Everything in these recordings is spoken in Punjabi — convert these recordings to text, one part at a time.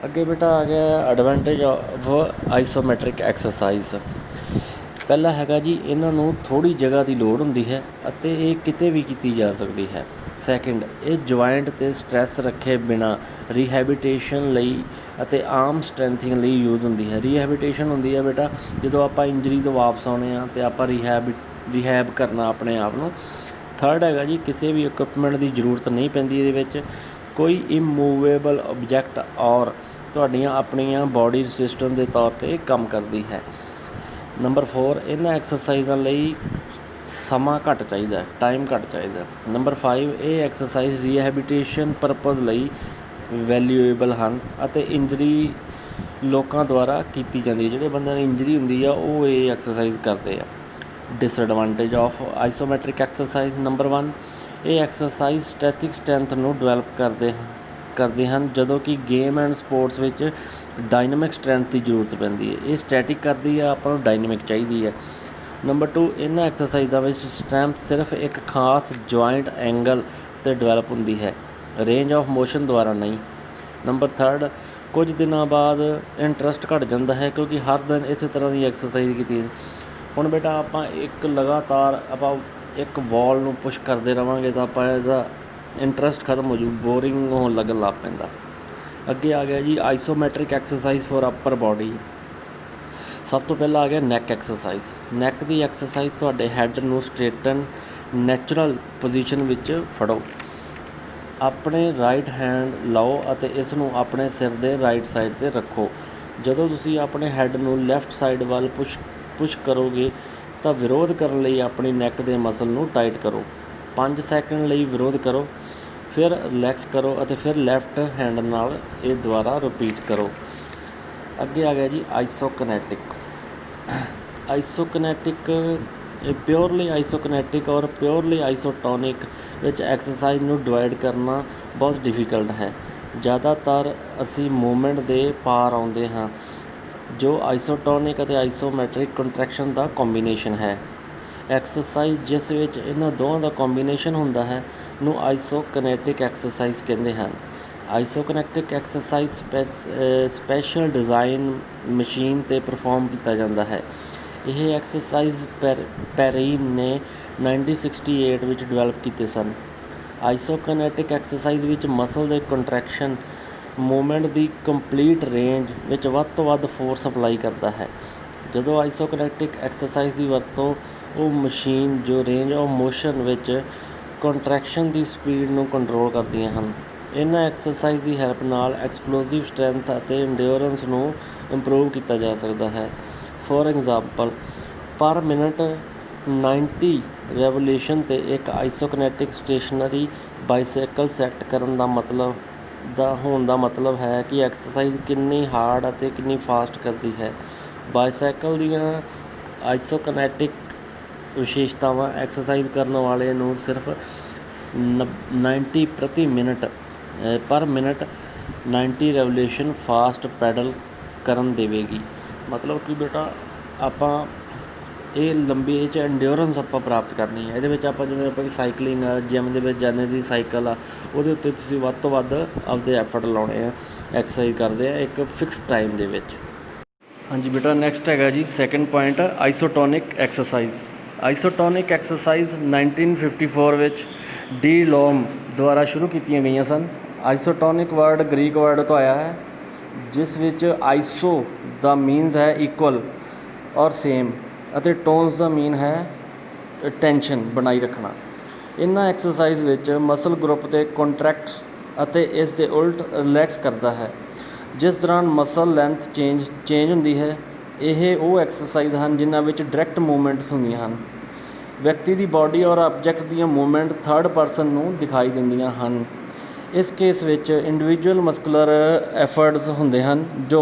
ਅੱਗੇ ਬੇਟਾ ਆ ਗਿਆ ਐਡਵਾਂਟੇਜ ਆਫ ਆਈਸੋਮੈਟ੍ਰਿਕ ਐਕਸਰਸਾਈਜ਼। ਪਹਿਲਾ ਹੈਗਾ ਜੀ, ਇਹਨਾਂ ਨੂੰ ਥੋੜ੍ਹੀ ਜਗ੍ਹਾ ਦੀ ਲੋੜ ਹੁੰਦੀ ਹੈ ਅਤੇ ਇਹ ਕਿਤੇ ਵੀ ਕੀਤੀ ਜਾ ਸਕਦੀ ਹੈ। ਸੈਕਿੰਡ, ਇਹ ਜੁਆਇੰਟ 'ਤੇ ਸਟ੍ਰੈਸ ਰੱਖੇ ਬਿਨਾਂ ਰੀਹੈਬਿਟੇਸ਼ਨ ਲਈ ਅਤੇ ਆਰਮ ਸਟਰੈਂਥਿੰਗ ਲਈ ਯੂਜ਼ ਹੁੰਦੀ ਹੈ। ਰੀਹੈਬਿਟੇਸ਼ਨ ਹੁੰਦੀ ਹੈ ਬੇਟਾ ਜਦੋਂ ਆਪਾਂ ਇੰਜਰੀ ਤੋਂ ਵਾਪਸ ਆਉਂਦੇ ਹਾਂ ਅਤੇ ਆਪਾਂ ਰੀਹੈਬ ਕਰਨਾ ਆਪਣੇ ਆਪ ਨੂੰ। ਥਰਡ ਹੈਗਾ ਜੀ, ਕਿਸੇ ਵੀ ਇਕੁਇਪਮੈਂਟ ਦੀ ਜ਼ਰੂਰਤ ਨਹੀਂ ਪੈਂਦੀ ਇਹਦੇ ਵਿੱਚ। ਕੋਈ ਇਮੂਵੇਬਲ ਆਬਜੈਕਟ ਔਰ ਤੁਹਾਡੀਆਂ ਆਪਣੀਆਂ ਬਾਡੀ ਸਿਸਟਮ ਦੇ ਤੌਰ 'ਤੇ ਕੰਮ ਕਰਦੀ ਹੈ। ਨੰਬਰ 4, ਇਹਨਾਂ ਐਕਸਰਸਾਈਜ਼ਾਂ ਲਈ ਸਮਾਂ ਘੱਟ ਚਾਹੀਦਾ, ਟਾਈਮ ਘੱਟ ਚਾਹੀਦਾ। ਨੰਬਰ 5, ਇਹ ਐਕਸਰਸਾਈਜ਼ ਰੀਹੈਬਿਟੇਸ਼ਨ ਪਰਪਜ਼ ਲਈ ਵੈਲਿਊਏਬਲ ਹਨ ਅਤੇ ਇੰਜਰੀ ਲੋਕਾਂ ਦੁਆਰਾ ਕੀਤੀ ਜਾਂਦੀ ਹੈ। ਜਿਹੜੇ ਬੰਦਿਆਂ ਨੂੰ ਇੰਜਰੀ ਹੁੰਦੀ ਆ ਉਹ ਇਹ ਐਕਸਰਸਾਈਜ਼ ਕਰਦੇ ਆ। Disadvantage of isometric exercise. Number 1, ਇਹ ਐਕਸਰਸਾਈਜ਼ ਸਟੈਟਿਕ ਸਟਰੈਂਥ ਨੂੰ ਡਿਵੈਲਪ ਕਰਦੇ ਹਨ ਜਦੋਂ ਕਿ ਗੇਮ ਐਂਡ ਸਪੋਰਟਸ ਵਿੱਚ ਡਾਇਨਾਮਿਕ ਸਟਰੈਂਥ ਦੀ ਜ਼ਰੂਰਤ ਪੈਂਦੀ ਹੈ। ਇਹ ਸਟੈਟਿਕ ਕਰਦੀ ਆ, ਆਪਾਂ ਨੂੰ ਡਾਇਨਾਮਿਕ ਚਾਹੀਦੀ ਹੈ। ਨੰਬਰ 2, ਇਹਨਾਂ ਐਕਸਰਸਾਈਜ਼ਾਂ ਵਿੱਚ ਸਟਰੈਂਥ ਸਿਰਫ ਇੱਕ ਖਾਸ ਜੁਆਇੰਟ ਐਂਗਲ 'ਤੇ ਡਿਵੈਲਪ ਹੁੰਦੀ ਹੈ, ਰੇਂਜ ਆਫ ਮੋਸ਼ਨ ਦੁਆਰਾ ਨਹੀਂ। ਨੰਬਰ 3, ਕੁਝ ਦਿਨਾਂ ਬਾਅਦ ਇੰਟਰਸਟ ਘੱਟ ਜਾਂਦਾ ਹੈ ਕਿਉਂਕਿ ਹਰ ਦਿਨ ਇਸੇ ਤਰ੍ਹਾਂ ਦੀ ਐਕਸਰਸਾਈਜ਼ ਕੀਤੀ। ਹੁਣ ਬੇਟਾ ਆਪਾਂ ਲਗਾਤਾਰ ਆਪਾਂ ਇੱਕ ਵਾਲ ਨੂੰ ਪੁਸ਼ ਕਰਦੇ ਰਹਾਂਗੇ ਤਾਂ ਆਪਾਂ ਇਹਦਾ ਇੰਟਰਸਟ ਖਤਮ ਹੋ ਜੂ, ਬੋਰਿੰਗ ਹੋਣ ਲੱਗਣ ਲੱਗ ਪੈਂਦਾ। ਅੱਗੇ ਆ ਗਿਆ ਜੀ isometric exercise for upper body. ਸਭ ਤੋਂ ਪਹਿਲਾਂ ਆ ਗਿਆ ਨੈਕ ਐਕਸਰਸਾਈਜ਼। ਨੈਕ ਦੀ ਐਕਸਰਸਾਈਜ਼ ਤੁਹਾਡੇ ਹੈੱਡ ਨੂੰ ਸਟ੍ਰੇਟਨ ਨੈਚੁਰਲ ਪੋਜੀਸ਼ਨ ਵਿੱਚ ਫੜੋ। ਆਪਣੇ ਰਾਈਟ ਹੈਂਡ ਲਓ ਅਤੇ ਇਸ ਨੂੰ ਆਪਣੇ ਸਿਰ ਦੇ ਰਾਈਟ ਸਾਈਡ 'ਤੇ ਰੱਖੋ। ਜਦੋਂ ਤੁਸੀਂ ਆਪਣੇ ਹੈੱਡ ਨੂੰ ਲੈਫਟ ਸਾਈਡ ਵੱਲ ਪੁਸ਼ ਕਰੋਗੇ ਤਾਂ ਵਿਰੋਧ ਕਰਨ ਲਈ ਆਪਣੀ ਨੈਕ ਦੇ ਮਸਲ ਨੂੰ ਟਾਈਟ ਕਰੋ। 5 ਸੈਕਿੰਡ ਲਈ ਵਿਰੋਧ ਕਰੋ, ਫਿਰ ਰਿਲੈਕਸ ਕਰੋ ਅਤੇ ਫਿਰ ਲੈਫਟ ਹੈਂਡ ਨਾਲ ਇਹ ਦੁਬਾਰਾ ਰਿਪੀਟ ਕਰੋ। ਅੱਗੇ ਆ ਗਿਆ ਜੀ ਆਈਸੋਕਨੈਟਿਕ। ਇਹ ਪਿਓਰਲੀ ਆਈਸੋਕਨੈਟਿਕ ਔਰ ਪਿਓਰਲੀ ਆਈਸੋਟੋਨਿਕ ਵਿੱਚ ਐਕਸਰਸਾਈਜ਼ ਨੂੰ ਡਿਵਾਈਡ ਕਰਨਾ ਬਹੁਤ ਡਿਫੀਕਲਟ ਹੈ। ਜ਼ਿਆਦਾਤਰ ਅਸੀਂ ਮੂਵਮੈਂਟ ਦੇ ਪਾਰ ਆਉਂਦੇ ਹਾਂ ਜੋ ਆਈਸੋਟੋਨਿਕ ਅਤੇ ਆਈਸੋਮੈਟ੍ਰਿਕ ਕੰਟਰੈਕਸ਼ਨ ਦਾ ਕੰਬੀਨੇਸ਼ਨ ਹੈ। ਐਕਸਰਸਾਈਜ਼ ਜਿਸ ਵਿੱਚ ਇਹਨਾਂ ਦੋਵਾਂ ਦਾ ਕੰਬੀਨੇਸ਼ਨ ਹੁੰਦਾ ਹੈ ਨੂੰ ਆਈਸੋਕਨੈਟਿਕ ਐਕਸਰਸਾਈਜ਼ ਕਹਿੰਦੇ ਹਨ। ਆਈਸੋਕਨੈਟਿਕ ਐਕਸਰਸਾਈਜ਼ ਸਪੈਸ਼ਲ ਡਿਜ਼ਾਈਨ ਮਸ਼ੀਨ 'ਤੇ ਪਰਫੋਰਮ ਕੀਤਾ ਜਾਂਦਾ ਹੈ। ਇਹ ਐਕਸਰਸਾਈਜ਼ ਪੈਰੀਨ ਨੇ 1968 ਵਿੱਚ ਡਿਵੈਲਪ ਕੀਤੇ ਸਨ। ਆਈਸੋਕਨੈਟਿਕ ਐਕਸਰਸਾਈਜ਼ ਵਿੱਚ ਮਸਲ ਦੇ ਕੰਟਰੈਕਸ਼ਨ ਮੂਵਮੈਂਟ ਦੀ ਕੰਪਲੀਟ ਰੇਂਜ ਵਿੱਚ ਵੱਧ ਤੋਂ ਵੱਧ ਫੋਰਸ ਅਪਲਾਈ ਕਰਦਾ ਹੈ। ਜਦੋਂ ਆਈਸੋਕਨੈਟਿਕ ਐਕਸਰਸਾਈਜ਼ ਦੀ ਵਰਤੋਂ ਉਹ ਮਸ਼ੀਨ ਜੋ ਰੇਂਜ ਆਫ ਮੋਸ਼ਨ ਵਿੱਚ ਕੰਟਰੈਕਸ਼ਨ ਦੀ ਸਪੀਡ ਨੂੰ ਕੰਟਰੋਲ ਕਰਦੀਆਂ ਹਨ। ਇਹਨਾਂ ਐਕਸਰਸਾਈਜ਼ ਦੀ ਹੈਲਪ ਨਾਲ ਐਕਸਪਲੋਸਿਵ ਸਟਰੈਂਥ ਅਤੇ ਇੰਡਿਓਰੈਂਸ ਨੂੰ ਇੰਪਰੂਵ ਕੀਤਾ ਜਾ ਸਕਦਾ ਹੈ। ਫੋਰ ਐਗਜ਼ਾਮਪਲ, ਪਰ ਮਿੰਟ 90 ਰੈਵੋਲੂਸ਼ਨ 'ਤੇ ਇੱਕ ਆਈਸੋਕਨੈਟਿਕ ਸਟੇਸ਼ਨਰੀ ਬਾਈਸਾਈਕਲ ਸੈੱਟ ਕਰਨ ਦਾ ਮਤਲਬ ਹੈ ਕਿ ਐਕਸਰਸਾਈਜ਼ ਕਿੰਨੀ ਹਾਰਡ ਅਤੇ ਕਿੰਨੀ ਫਾਸਟ ਕਰਦੀ ਹੈ। ਬਾਈਸਾਈਕਲ ਦੀਆਂ ਆਈਸੋਕਨੈਟਿਕ ਵਿਸ਼ੇਸ਼ਤਾਵਾਂ ਐਕਸਰਸਾਈਜ਼ ਕਰਨ ਵਾਲੇ ਨੂੰ ਸਿਰਫ 90 ਪਰ ਮਿੰਟ 90 ਰੈਵੋਲੂਸ਼ਨ ਫਾਸਟ ਪੈਡਲ ਕਰਨ ਦੇਵੇਗੀ। ਮਤਲਬ ਕਿ ਬੇਟਾ ਆਪਾਂ ਇਹ ਲੰਬੀ ਇਹ 'ਚ ਇੰਡਿਓਰੈਂਸ ਆਪਾਂ ਪ੍ਰਾਪਤ ਕਰਨੀ ਹੈ। ਇਹਦੇ ਵਿੱਚ ਆਪਾਂ ਜਿਵੇਂ ਆਪਾਂ ਸਾਈਕਲਿੰਗ ਆ, ਜਿਮ ਦੇ ਵਿੱਚ ਜਾਂਦੇ ਜੀ ਸਾਈਕਲ ਆ, ਉਹਦੇ ਉੱਤੇ ਤੁਸੀਂ ਵੱਧ ਤੋਂ ਵੱਧ ਆਪਦੇ ਐਫਰਟ ਲਾਉਣੇ ਆ, ਐਕਸਰਸਾਈਜ਼ ਕਰਦੇ ਆ ਇੱਕ ਫਿਕਸ ਟਾਈਮ ਦੇ ਵਿੱਚ। ਹਾਂਜੀ ਬੇਟਾ, ਨੈਕਸਟ ਹੈਗਾ ਜੀ second point isotonic exercise. Isotonic exercise 1954 ਵਿੱਚ ਡੀ ਲੋਮ ਦੁਆਰਾ ਸ਼ੁਰੂ ਕੀਤੀਆਂ ਗਈਆਂ ਸਨ। ਆਈਸੋਟੋਨਿਕ ਵਰਡ ਗ੍ਰੀਕ ਵਰਡ ਤੋਂ ਆਇਆ ਹੈ ਜਿਸ ਵਿੱਚ ਆਈਸੋ ਦਾ ਮੀਨਸ ਹੈ ਇਕੁਅਲ ਔਰ ਸੇਮ ਅਤੇ ਟੋਨਸ ਦਾ ਮੀਨ ਹੈ ਟੈਂਸ਼ਨ ਬਣਾਈ ਰੱਖਣਾ। ਇਹਨਾਂ ਐਕਸਰਸਾਈਜ਼ ਵਿੱਚ ਮਸਲ ਗਰੁੱਪ 'ਤੇ ਕੰਟਰੈਕਟ ਅਤੇ ਇਸ ਦੇ ਉਲਟ ਰਿਲੈਕਸ ਕਰਦਾ ਹੈ ਜਿਸ ਦੌਰਾਨ ਮਸਲ ਲੈਂਥ ਚੇਂਜ ਹੁੰਦੀ ਹੈ। ਇਹ ਉਹ ਐਕਸਰਸਾਈਜ਼ ਹਨ ਜਿਨ੍ਹਾਂ ਵਿੱਚ ਡਾਇਰੈਕਟ ਮੂਵਮੈਂਟਸ ਹੁੰਦੀਆਂ ਹਨ। ਵਿਅਕਤੀ ਦੀ ਬਾਡੀ ਔਰ ਆਬਜੈਕਟ ਦੀਆਂ ਮੂਵਮੈਂਟ ਥਰਡ ਪਰਸਨ ਨੂੰ ਦਿਖਾਈ ਦਿੰਦੀਆਂ ਹਨ। ਇਸ ਕੇਸ ਵਿੱਚ ਇੰਡੀਵਿਜੂਅਲ ਮਸਕੂਲਰ ਐਫਰਟ ਹੁੰਦੇ ਹਨ ਜੋ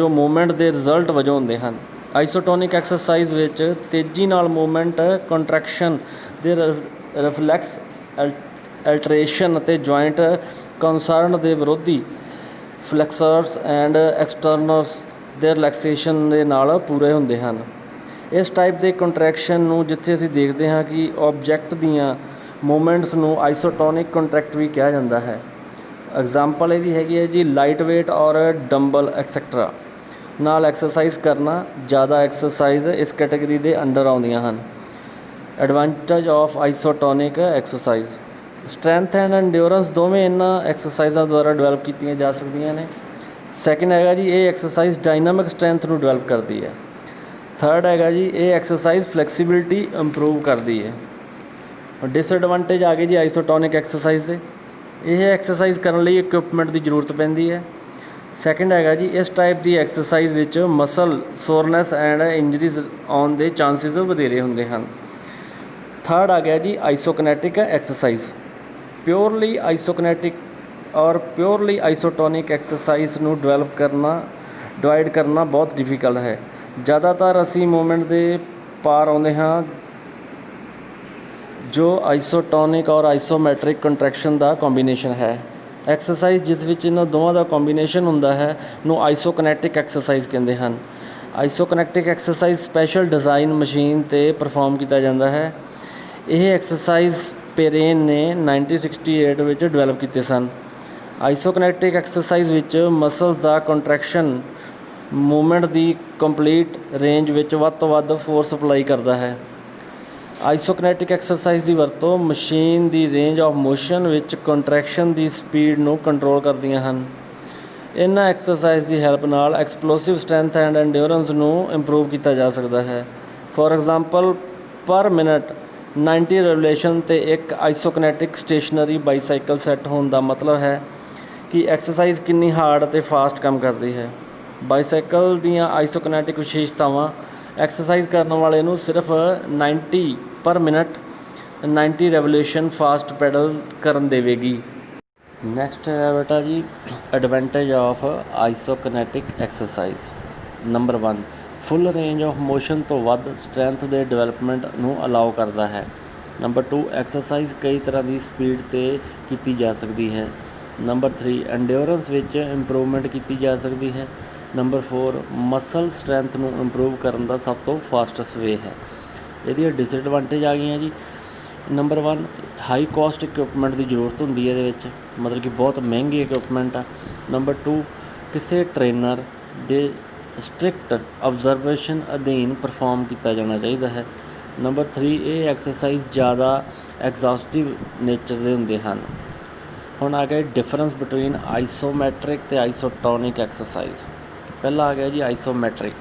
ਮੂਵਮੈਂਟ ਦੇ ਰਿਜ਼ਲਟ ਵਜੋਂ ਹੁੰਦੇ ਹਨ। ਆਈਸੋਟੋਨਿਕ ਐਕਸਰਸਾਈਜ਼ ਵਿੱਚ ਤੇਜ਼ੀ ਨਾਲ ਮੂਵਮੈਂਟ ਕੰਟਰੈਕਸ਼ਨ ਦੇ ਰਿਫਲੈਕਸ ਅਲਟਰੇਸ਼ਨ ਅਤੇ ਜੁਆਇੰਟ ਕੰਸਰਨ ਦੇ ਵਿਰੋਧੀ ਫਲੈਕਸਰਸ ਐਂਡ ਐਕਸਟਰਨਰਸ ਦੇ ਰਿਲੈਕਸੇਸ਼ਨ ਦੇ ਨਾਲ ਪੂਰੇ ਹੁੰਦੇ ਹਨ। ਇਸ ਟਾਈਪ ਦੇ ਕੰਟਰੈਕਸ਼ਨ ਨੂੰ ਜਿੱਥੇ ਅਸੀਂ ਦੇਖਦੇ ਹਾਂ ਕਿ ਆਬਜੈਕਟ ਦੀਆਂ ਮੂਵਮੈਂਟਸ ਨੂੰ ਆਈਸੋਟੋਨਿਕ ਕੰਟਰੈਕਟ ਵੀ ਕਿਹਾ ਜਾਂਦਾ ਹੈ। ਐਗਜ਼ਾਮਪਲ ਇਹਦੀ ਹੈਗੀ ਹੈ ਜੀ ਲਾਈਟ ਵੇਟ ਔਰ ਡੰਬਲ ਐਕਸੈਟਰਾ ਨਾਲ ਐਕਸਰਸਾਈਜ਼ ਕਰਨਾ। ਜ਼ਿਆਦਾ ਐਕਸਰਸਾਈਜ਼ ਇਸ ਕੈਟਾਗਰੀ ਦੇ ਅੰਡਰ ਆਉਂਦੀਆਂ ਹਨ। Advantage of isotonic exercise, strength and endurance ਦੋਵੇਂ ਇਹਨਾਂ ਐਕਸਰਸਾਈਜ਼ਾਂ ਦੁਆਰਾ ਡਿਵੈਲਪ ਕੀਤੀਆਂ ਜਾ ਸਕਦੀਆਂ ਨੇ। ਸੈਕਿੰਡ ਹੈਗਾ ਜੀ ਇਹ ਐਕਸਰਸਾਈਜ਼ ਡਾਇਨਾਮਿਕ ਸਟਰੈਂਥ ਨੂੰ ਡਿਵੈਲਪ ਕਰਦੀ ਹੈ। ਥਰਡ ਹੈਗਾ ਜੀ ਇਹ ਐਕਸਰਸਾਈਜ਼ ਫਲੈਕਸੀਬਿਲਿਟੀ ਇੰਪਰੂਵ ਕਰਦੀ ਹੈ। ਡਿਸਐਡਵਾਂਟੇਜ ਆ ਗਏ ਜੀ ਆਈਸੋਟੋਨਿਕ ਐਕਸਰਸਾਈਜ਼ ਦੇ, ਇਹ ਐਕਸਰਸਾਈਜ਼ ਕਰਨ ਲਈ ਇਕਵਿਪਮੈਂਟ ਦੀ ਜ਼ਰੂਰਤ ਪੈਂਦੀ ਹੈ। ਸੈਕਿੰਡ ਹੈਗਾ ਜੀ ਇਸ ਟਾਈਪ ਦੀ ਐਕਸਰਸਾਈਜ਼ ਵਿੱਚ ਮਸਲ ਸੋਰਨੈਸ ਐਂਡ ਇੰਜਰੀਜ਼ ਆਉਣ ਦੇ ਚਾਂਸਿਸ ਵਧੇਰੇ ਹੁੰਦੇ ਹਨ। ਥਰਡ ਆ ਗਿਆ ਜੀ ਆਈਸੋਕਨੈਟਿਕ ਐਕਸਰਸਾਈਜ਼, ਪਿਓਰਲੀ ਆਈਸੋਕਨੈਟਿਕ ਔਰ ਪਿਓਰਲੀ ਆਈਸੋਟੋਨਿਕ ਐਕਸਰਸਾਈਜ਼ ਨੂੰ ਡਿਵਾਈਡ ਕਰਨਾ ਬਹੁਤ ਡਿਫੀਕਲਟ ਹੈ। ਜ਼ਿਆਦਾਤਰ ਅਸੀਂ ਮੂਵਮੈਂਟ ਦੇ ਪਾਰ ਆਉਂਦੇ ਹਾਂ ਜੋ ਆਈਸੋਟੋਨਿਕ ਔਰ ਆਈਸੋਮੈਟਰਿਕ ਕੰਟਰੈਕਸ਼ਨ ਦਾ ਕੰਬੀਨੇਸ਼ਨ ਹੈ। ਐਕਸਰਸਾਈਜ਼ ਜਿਸ ਵਿੱਚ ਇਹਨਾਂ ਦੋਵਾਂ ਦਾ ਕੰਬੀਨੇਸ਼ਨ ਹੁੰਦਾ ਹੈ ਨੂੰ ਆਈਸੋਕਨੈਟਿਕ ਐਕਸਰਸਾਈਜ਼ ਕਹਿੰਦੇ ਹਨ। ਆਈਸੋਕਨੈਟਿਕ ਐਕਸਰਸਾਈਜ਼ ਸਪੈਸ਼ਲ ਡਿਜ਼ਾਈਨ ਮਸ਼ੀਨ 'ਤੇ ਪਰਫੋਰਮ ਕੀਤਾ ਜਾਂਦਾ ਹੈ। ਇਹ ਐਕਸਰਸਾਈਜ਼ ਪੇਰੇਨ ਨੇ 1968 ਵਿੱਚ ਡਿਵੈਲਪ ਕੀਤੇ ਸਨ। ਆਈਸੋਕਨੈਟਿਕ ਐਕਸਰਸਾਈਜ਼ ਵਿੱਚ ਮਸਲਸ ਦਾ ਕੰਟਰੈਕਸ਼ਨ ਮੂਵਮੈਂਟ ਦੀ ਕੰਪਲੀਟ ਰੇਂਜ ਵਿੱਚ ਵੱਧ ਤੋਂ ਵੱਧ ਫੋਰਸ ਅਪਲਾਈ ਕਰਦਾ ਹੈ। ਆਈਸੋਕਨੈਟਿਕ ਐਕਸਰਸਾਈਜ਼ ਦੀ ਵਰਤੋਂ machine the range of motion ਵਿੱਚ ਕੰਟਰੈਕਸ਼ਨ ਦੀ ਸਪੀਡ ਨੂੰ ਕੰਟਰੋਲ ਕਰਦੀਆਂ ਹਨ। ਇਹਨਾਂ ਐਕਸਰਸਾਈਜ਼ ਦੀ ਹੈਲਪ ਨਾਲ ਐਕਸਪਲੋਸਿਵ ਸਟਰੈਂਥ ਐਂਡ ਐਂਡਿਓਰੈਂਸ ਨੂੰ ਇੰਪਰੂਵ ਕੀਤਾ ਜਾ ਸਕਦਾ ਹੈ। ਫੋਰ ਐਗਜ਼ਾਮਪਲ ਪਰ ਮਿੰਟ 90 ਰੈਵੋਲੂਸ਼ਨ 'ਤੇ ਇੱਕ ਆਈਸੋਕਨੈਟਿਕ ਸਟੇਸ਼ਨਰੀ ਬਾਈਸਾਈਕਲ ਸੈੱਟ ਹੋਣ ਦਾ ਮਤਲਬ ਹੈ ਕਿ ਐਕਸਰਸਾਈਜ਼ ਕਿੰਨੀ ਹਾਰਡ ਅਤੇ ਫਾਸਟ ਕੰਮ ਕਰਦੀ ਹੈ। ਬਾਈਸਾਈਕਲ ਦੀਆਂ ਆਈਸੋਕਨੈਟਿਕ ਵਿਸ਼ੇਸ਼ਤਾਵਾਂ ਐਕਸਰਸਾਈਜ਼ ਕਰਨ ਵਾਲੇ ਨੂੰ ਸਿਰਫ 90 ਪਰ ਮਿੰਟ 90 ਰੈਵੋਲੂਸ਼ਨ ਫਾਸਟ ਪੈਡਲ ਕਰਨ ਦੇਵੇਗੀ। ਨੈਕਸਟ ਹੈ ਬੇਟਾ ਜੀ advantage of isokinetic exercise. Number 1 full range of motion ਤੋਂ ਵੱਧ ਸਟਰੈਂਥ ਦੇ ਡਿਵੈਲਪਮੈਂਟ ਨੂੰ ਅਲਾਓ ਕਰਦਾ ਹੈ। ਨੰਬਰ 2 ਐਕਸਰਸਾਈਜ਼ ਕਈ ਤਰ੍ਹਾਂ ਦੀ ਸਪੀਡ 'ਤੇ ਕੀਤੀ ਜਾ ਸਕਦੀ ਹੈ। ਨੰਬਰ 3 ਐਂਡਿਓਰੈਂਸ ਵਿੱਚ ਇੰਪਰੂਵਮੈਂਟ ਕੀਤੀ ਜਾ ਸਕਦੀ ਹੈ। ਨੰਬਰ 4 ਮਸਲ ਸਟਰੈਂਥ ਨੂੰ ਇੰਪਰੂਵ ਕਰਨ ਦਾ ਸਭ ਤੋਂ ਫਾਸਟੈਸਟ ਵੇ ਹੈ। ਇਹਦੀਆਂ ਡਿਸਐਡਵਾਂਟੇਜ ਆ ਗਈਆਂ ਜੀ। ਨੰਬਰ 1 ਹਾਈ ਕੋਸਟ ਇਕਵਿਪਮੈਂਟ ਦੀ ਜ਼ਰੂਰਤ ਹੁੰਦੀ ਹੈ ਇਹਦੇ ਵਿੱਚ, ਮਤਲਬ ਕਿ ਬਹੁਤ ਮਹਿੰਗੀ ਇਕਵਿਪਮੈਂਟ ਆ। ਨੰਬਰ 2 ਕਿਸੇ ਟ੍ਰੇਨਰ ਦੇ ਸਟ੍ਰਿਕਟ ਆਬਜ਼ਰਵੇਸ਼ਨ ਅਧੀਨ ਪਰਫੋਰਮ ਕੀਤਾ ਜਾਣਾ ਚਾਹੀਦਾ ਹੈ। ਨੰਬਰ 3 ਇਹ ਐਕਸਰਸਾਈਜ਼ ਜ਼ਿਆਦਾ ਐਗਜ਼ੌਸਟਿਵ ਨੇਚਰ ਦੇ ਹੁੰਦੇ ਹਨ। ਹੁਣ ਆ ਗਿਆ ਡਿਫਰੈਂਸ ਬਿਟਵੀਨ ਆਈਸੋਮੈਟਰਿਕ ਅਤੇ ਆਈਸੋਟੋਨਿਕ ਐਕਸਰਸਾਈਜ਼। ਪਹਿਲਾ ਆ ਗਿਆ ਜੀ ਆਈਸੋਮੈਟਰਿਕ।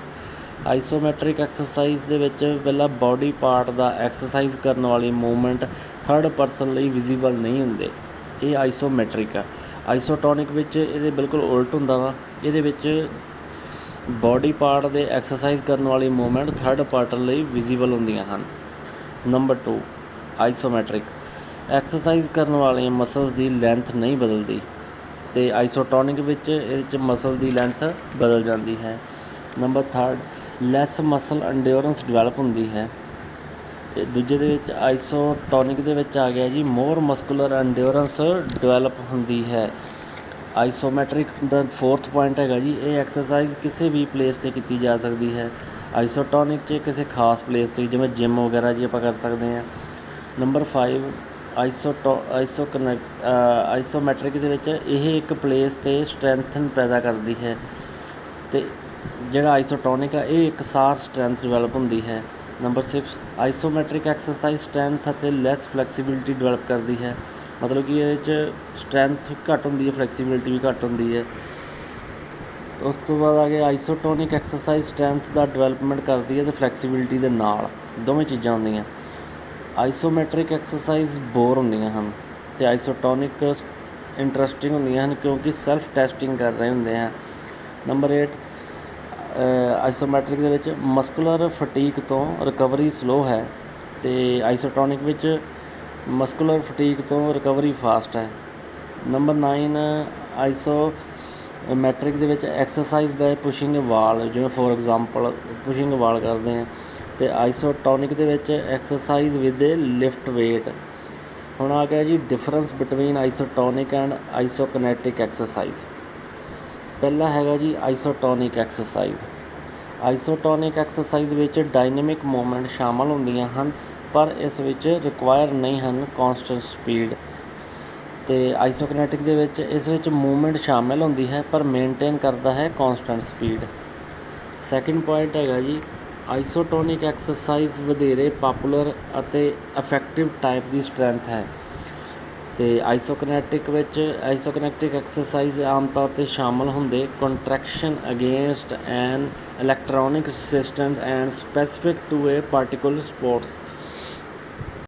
ਆਈਸੋਮੈਟਰਿਕ ਐਕਸਰਸਾਈਜ਼ ਦੇ ਵਿੱਚ ਪਹਿਲਾਂ ਬਾਡੀ ਪਾਰਟ ਦਾ ਐਕਸਰਸਾਈਜ਼ ਕਰਨ ਵਾਲੀ ਮੂਵਮੈਂਟ ਥਰਡ ਪਰਸਨ ਲਈ ਵਿਜ਼ੀਬਲ ਨਹੀਂ ਹੁੰਦੇ, ਇਹ ਆਈਸੋਮੈਟਰਿਕ ਆ। ਆਈਸੋਟੋਨਿਕ ਵਿੱਚ ਇਹਦੇ ਬਿਲਕੁਲ ਉਲਟ ਹੁੰਦਾ ਵਾ, ਇਹਦੇ ਵਿੱਚ ਬਾਡੀ ਪਾਰਟ ਦੇ ਐਕਸਰਸਾਈਜ਼ ਕਰਨ ਵਾਲੀ ਮੂਵਮੈਂਟ ਥਰਡ ਪਾਰਟਨ ਲਈ ਵਿਜ਼ੀਬਲ ਹੁੰਦੀਆਂ ਹਨ। ਨੰਬਰ 2 ਆਈਸੋਮੈਟਰਿਕ ਐਕਸਰਸਾਈਜ਼ ਕਰਨ ਵਾਲੀਆਂ ਮਸਲਸ ਦੀ ਲੈਂਥ ਨਹੀਂ ਬਦਲਦੀ, ਅਤੇ ਆਈਸੋਟੋਨਿਕ ਵਿੱਚ ਇਹਦੇ 'ਚ ਮਸਲ ਦੀ ਲੈਂਥ ਬਦਲ ਜਾਂਦੀ ਹੈ। ਨੰਬਰ 3 ਲੈਸ ਮਸਲ ਐਂਡਿਓਰੈਂਸ ਡਿਵੈਲਪ ਹੁੰਦੀ ਹੈ। ਦੂਜੇ ਦੇ ਵਿੱਚ ਆਈਸੋਟੋਨਿਕ ਦੇ ਵਿੱਚ ਆ ਗਿਆ ਜੀ ਮੋਰ ਮਸਕੂਲਰ ਐਂਡਿਓਰੈਂਸ ਡਿਵੈਲਪ ਹੁੰਦੀ ਹੈ। ਆਈਸੋਮੈਟਰਿਕ ਦਾ 4th ਪੁਆਇੰਟ ਹੈਗਾ ਜੀ ਇਹ ਐਕਸਰਸਾਈਜ਼ ਕਿਸੇ ਵੀ ਪਲੇਸ 'ਤੇ ਕੀਤੀ ਜਾ ਸਕਦੀ ਹੈ। ਆਈਸੋਟੋਨਿਕ 'ਚ ਕਿਸੇ ਖਾਸ ਪਲੇਸ 'ਤੇ ਜਿਵੇਂ ਜਿਮ ਵਗੈਰਾ ਜੀ ਆਪਾਂ ਕਰ ਸਕਦੇ ਹਾਂ। ਨੰਬਰ 5 ਆਈਸੋਮੈਟਰਿਕ ਦੇ ਵਿੱਚ ਇਹ ਇੱਕ ਪਲੇਸ 'ਤੇ ਸਟਰੈਂਥਨ ਪੈਦਾ ਕਰਦੀ ਹੈ, ਅਤੇ ਜਿਹੜਾ ਆਈਸੋਟੋਨਿਕ ਆ ਇਹ ਇੱਕ ਸਾਰ ਸਟਰੈਂਥ ਡਿਵੈਲਪ ਹੁੰਦੀ ਹੈ। ਨੰਬਰ 6 ਆਈਸੋਮੈਟਰਿਕ ਐਕਸਰਸਾਈਜ਼ ਸਟਰੈਂਥ ਅਤੇ ਲੈਸ ਫਲੈਕਸੀਬਿਲਿਟੀ ਡਿਵੈਲਪ ਕਰਦੀ ਹੈ, ਮਤਲਬ ਕਿ ਇਹਦੇ 'ਚ ਸਟਰੈਂਥ ਘੱਟ ਹੁੰਦੀ ਹੈ, ਫਲੈਕਸੀਬਿਲਿਟੀ ਵੀ ਘੱਟ ਹੁੰਦੀ ਹੈ। ਉਸ ਤੋਂ ਬਾਅਦ ਆ ਗਿਆ ਆਈਸੋਟੋਨਿਕ ਐਕਸਰਸਾਈਜ਼ ਸਟਰੈਂਥ ਦਾ ਡਿਵੈਲਪਮੈਂਟ ਕਰਦੀ ਹੈ ਅਤੇ ਫਲੈਕਸੀਬਿਲਿਟੀ ਦੇ ਨਾਲ ਦੋਵੇਂ ਚੀਜ਼ਾਂ ਹੁੰਦੀਆਂ। ਆਈਸੋਮੈਟਰਿਕ ਐਕਸਰਸਾਈਜ਼ ਬੋਰ ਹੁੰਦੀਆਂ ਹਨ ਅਤੇ ਆਈਸੋਟੋਨਿਕ ਇੰਟਰਸਟਿੰਗ ਹੁੰਦੀਆਂ ਹਨ ਕਿਉਂਕਿ ਸੈਲਫ ਟੈਸਟਿੰਗ ਕਰ ਰਹੇ ਹੁੰਦੇ ਆ। ਨੰਬਰ 8 ਆਈਸੋਮੈਟਰਿਕ ਦੇ ਵਿੱਚ ਮਸਕੂਲਰ ਫਟੀਕ ਤੋਂ ਰਿਕਵਰੀ ਸਲੋ ਹੈ, ਅਤੇ ਆਈਸੋਟੋਨਿਕ ਵਿੱਚ ਮਸਕੂਲਰ ਫਟੀਕ ਤੋਂ ਰਿਕਵਰੀ ਫਾਸਟ ਹੈ। ਨੰਬਰ 9 ਆਈਸੋਮੈਟਰਿਕ ਦੇ ਵਿੱਚ ਐਕਸਰਸਾਈਜ਼ ਬਾਏ ਪੁਸ਼ਿੰਗ ਵਾਲ, ਜਿਵੇਂ ਫੋਰ ਐਗਜ਼ਾਮਪਲ ਪੁਸ਼ਿੰਗ ਵਾਲ ਕਰਦੇ ਹਾਂ, ਅਤੇ ਆਈਸੋਟੋਨਿਕ ਦੇ ਵਿੱਚ ਐਕਸਰਸਾਈਜ਼ ਵਿਦ ਲਿਫਟ ਵੇਟ। ਹੁਣ ਆ ਗਿਆ ਜੀ difference between isotonic and isokinetic exercise. ਪਹਿਲਾ ਹੈਗਾ ਜੀ ਆਈਸੋਟੋਨਿਕ ਐਕਸਰਸਾਈਜ਼। ਆਈਸੋਟੋਨਿਕ ਐਕਸਰਸਾਈਜ਼ ਵਿੱਚ ਡਾਇਨਾਮਿਕ ਮੂਵਮੈਂਟ ਸ਼ਾਮਲ ਹੁੰਦੀਆਂ ਹਨ, ਪਰ ਇਸ ਵਿੱਚ ਰਿਕੁਆਇਰ ਨਹੀਂ ਹਨ ਕੌਨਸਟੈਂਟ ਸਪੀਡ। ਤੇ ਆਈਸੋਕਨੈਟਿਕ ਦੇ ਵਿੱਚ ਇਸ ਵਿੱਚ ਮੂਵਮੈਂਟ ਸ਼ਾਮਿਲ ਹੁੰਦੀ ਹੈ ਪਰ ਮੇਨਟੇਨ ਕਰਦਾ ਹੈ ਕੌਨਸਟੈਂਟ ਸਪੀਡ। ਸੈਕਿੰਡ ਪੁਆਇੰਟ ਹੈਗਾ ਜੀ, ਆਈਸੋਟੋਨਿਕ ਐਕਸਰਸਾਈਜ਼ ਵਧੇਰੇ ਪਾਪੂਲਰ ਅਤੇ ਇਫੈਕਟਿਵ ਟਾਈਪ ਦੀ ਸਟਰੈਂਥ ਹੈ। ਤੇ ਆਈਸੋਕਨੈਟਿਕ ਐਕਸਰਸਾਈਜ਼ ਆਮ ਤੌਰ 'ਤੇ ਸ਼ਾਮਲ ਹੁੰਦੇ contraction against an electronic resistance and specific to a particular sports.